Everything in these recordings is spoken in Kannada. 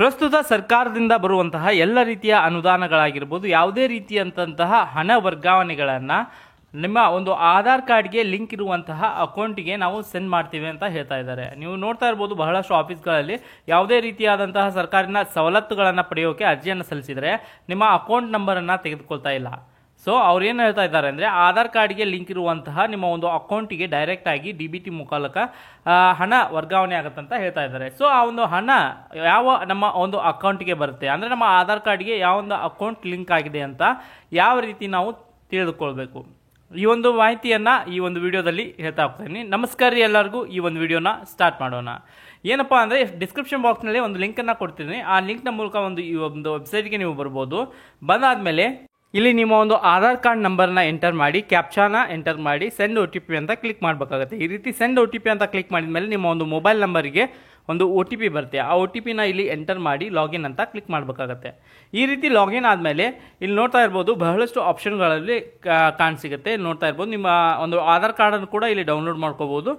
ಪ್ರಸ್ತುತ ಸರ್ಕಾರದಿಂದ ಬರುವಂತಹ ಎಲ್ಲ ರೀತಿಯ ಅನುದಾನಗಳಾಗಿರ್ಬೋದು, ಯಾವುದೇ ರೀತಿಯಂತಹ ಹಣ ವರ್ಗಾವಣೆಗಳನ್ನು ನಿಮ್ಮ ಒಂದು ಆಧಾರ್ ಕಾರ್ಡ್ಗೆ ಲಿಂಕ್ ಇರುವಂತಹ ಅಕೌಂಟಿಗೆ ನಾವು ಸೆಂಡ್ ಮಾಡ್ತೀವಿ ಅಂತ ಹೇಳ್ತಾ ಇದ್ದಾರೆ. ನೀವು ನೋಡ್ತಾ ಇರ್ಬೋದು, ಬಹಳಷ್ಟು ಆಫೀಸ್ಗಳಲ್ಲಿ ಯಾವುದೇ ರೀತಿಯಾದಂತಹ ಸರ್ಕಾರಿನ ಸವಲತ್ತುಗಳನ್ನು ಪಡೆಯೋಕೆ ಅರ್ಜಿಯನ್ನು ಸಲ್ಲಿಸಿದರೆ ನಿಮ್ಮ ಅಕೌಂಟ್ ನಂಬರನ್ನು ತೆಗೆದುಕೊಳ್ತಾ ಇಲ್ಲ. ಸೊ ಅವ್ರು ಏನು ಹೇಳ್ತಾ ಇದ್ದಾರೆ ಅಂದರೆ, ಆಧಾರ್ ಕಾರ್ಡ್ಗೆ ಲಿಂಕ್ ಇರುವಂತಹ ನಿಮ್ಮ ಒಂದು ಅಕೌಂಟಿಗೆ ಡೈರೆಕ್ಟಾಗಿ DBT ಮುಖಾಲಕ ಹಣ ವರ್ಗಾವಣೆ ಆಗುತ್ತೆ ಅಂತ ಹೇಳ್ತಾ ಇದ್ದಾರೆ. ಸೊ ಆ ಒಂದು ಹಣ ಯಾವ ನಮ್ಮ ಒಂದು ಅಕೌಂಟಿಗೆ ಬರುತ್ತೆ ಅಂದರೆ, ನಮ್ಮ ಆಧಾರ್ ಕಾರ್ಡ್ಗೆ ಯಾವ ಒಂದು ಅಕೌಂಟ್ ಲಿಂಕ್ ಆಗಿದೆ ಅಂತ ಯಾವ ರೀತಿ ನಾವು ತಿಳಿದುಕೊಳ್ಬೇಕು, ಈ ಒಂದು ಮಾಹಿತಿಯನ್ನು ಈ ಒಂದು ವಿಡಿಯೋದಲ್ಲಿ ಹೇಳ್ತಾ ಹೋಗ್ತೀನಿ. ನಮಸ್ಕಾರ ರೀ ಎಲ್ಲರಿಗೂ. ಈ ಒಂದು ವಿಡಿಯೋನ ಸ್ಟಾರ್ಟ್ ಮಾಡೋಣ. ಏನಪ್ಪ ಅಂದರೆ, ಡಿಸ್ಕ್ರಿಪ್ಷನ್ ಬಾಕ್ಸ್ನಲ್ಲಿ ಒಂದು ಲಿಂಕನ್ನು ಕೊಡ್ತೀನಿ. ಆ ಲಿಂಕ್ನ ಮೂಲಕ ಈ ಒಂದು ವೆಬ್ಸೈಟ್ಗೆ ನೀವು ಬರ್ಬೋದು. ಬಂದಾದಮೇಲೆ ಇಲ್ಲಿ ನಿಮ್ಮ ಒಂದು ಆಧಾರ್ ಕಾರ್ಡ್ ನಂಬರ್ನ ಎಂಟರ್ ಮಾಡಿ, ಕ್ಯಾಪ್ಚಾನ ಎಂಟರ್ ಮಾಡಿ, ಸೆಂಡ್ OTP ಅಂತ ಕ್ಲಿಕ್ ಮಾಡಬೇಕಾಗುತ್ತೆ. ಈ ರೀತಿ ಸೆಂಡ್ OTP ಅಂತ ಕ್ಲಿಕ್ ಮಾಡಿದ ಮೇಲೆ ನಿಮ್ಮ ಒಂದು ಮೊಬೈಲ್ ನಂಬರಿಗೆ ಒಂದು OTP ಬರುತ್ತೆ. ಆ OTPನ ಇಲ್ಲಿ ಎಂಟರ್ ಮಾಡಿ ಲಾಗಿನ್ ಅಂತ ಕ್ಲಿಕ್ ಮಾಡಬೇಕಾಗತ್ತೆ. ಈ ರೀತಿ ಲಾಗಿನ್ ಆದಮೇಲೆ ಇಲ್ಲಿ ನೋಡ್ತಾ ಇರ್ಬೋದು, ಬಹಳಷ್ಟು ಆಪ್ಷನ್ಗಳಲ್ಲಿ ಕಾಣಿಸಿಗುತ್ತೆ. ನೋಡ್ತಾ ಇರ್ಬೋದು, ನಿಮ್ಮ ಒಂದು ಆಧಾರ್ ಕಾರ್ಡನ್ನು ಕೂಡ ಇಲ್ಲಿ ಡೌನ್ಲೋಡ್ ಮಾಡ್ಕೋಬೋದು.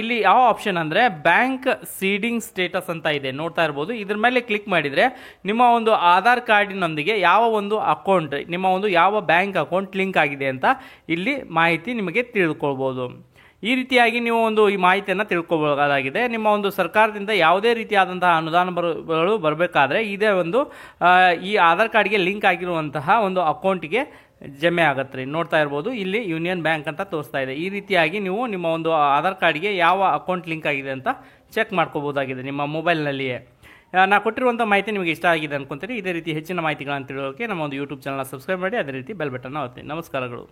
ಇಲ್ಲಿ ಯಾವ ಆಪ್ಷನ್ ಅಂದರೆ ಬ್ಯಾಂಕ್ ಸೀಡಿಂಗ್ ಸ್ಟೇಟಸ್ ಅಂತ ಇದೆ, ನೋಡ್ತಾ ಇರ್ಬೋದು. ಇದ್ರ ಮೇಲೆ ಕ್ಲಿಕ್ ಮಾಡಿದರೆ ನಿಮ್ಮ ಒಂದು ಆಧಾರ್ ಕಾರ್ಡಿನೊಂದಿಗೆ ಯಾವ ಒಂದು ಅಕೌಂಟ್, ನಿಮ್ಮ ಒಂದು ಯಾವ ಬ್ಯಾಂಕ್ ಅಕೌಂಟ್ ಲಿಂಕ್ ಆಗಿದೆ ಅಂತ ಇಲ್ಲಿ ಮಾಹಿತಿ ನಿಮಗೆ ತಿಳಿದುಕೊಳ್ಬೋದು. ಈ ರೀತಿಯಾಗಿ ನೀವು ಒಂದು ಈ ಮಾಹಿತಿಯನ್ನು ತಿಳ್ಕೊಬೋದಾಗಿದೆ. ನಿಮ್ಮ ಒಂದು ಸರ್ಕಾರದಿಂದ ಯಾವುದೇ ರೀತಿಯಾದಂತಹ ಅನುದಾನಗಳು ಬರಬೇಕಾದ್ರೆ ಇದೇ ಒಂದು ಈ ಆಧಾರ್ ಕಾರ್ಡ್ಗೆ ಲಿಂಕ್ ಆಗಿರುವಂತಹ ಒಂದು ಅಕೌಂಟಿಗೆ ಜಮೆ ಆಗತ್ತೆ ರೀ. ನೋಡ್ತಾ ಇರ್ಬೋದು, ಇಲ್ಲಿ ಯೂನಿಯನ್ ಬ್ಯಾಂಕ್ ಅಂತ ತೋರಿಸ್ತಾ ಇದೆ. ಈ ರೀತಿಯಾಗಿ ನೀವು ನಿಮ್ಮ ಒಂದು ಆಧಾರ್ ಕಾರ್ಡ್ಗೆ ಯಾವ ಅಕೌಂಟ್ ಲಿಂಕ್ ಆಗಿದೆ ಅಂತ ಚೆಕ್ ಮಾಡ್ಕೋಬೋದಾಗಿದೆ ನಿಮ್ಮ ಮೊಬೈಲ್ನಲ್ಲಿಯೇ. ನಾ ಕೊಟ್ಟಿರುವಂಥ ಮಾಹಿತಿ ನಿಮಗೆ ಇಷ್ಟ ಆಗಿದೆ ಅನ್ಕೊಂತೀರಿ. ಇದೇ ರೀತಿ ಹೆಚ್ಚಿನ ಮಾಹಿತಿಗಳನ್ನು ತಿಳಿಯೋಕೆ ನಮ್ಮ ಒಂದು ಯೂಟ್ಯೂಬ್ ಚಾನಲ್ನ ಸಬ್ಸ್ಕ್ರೈಬ್ ಮಾಡಿ, ಅದೇ ರೀತಿ ಬೆಲ್ ಬಟನ್ನ ಒತ್ತಿ. ನಮಸ್ಕಾರಗಳು.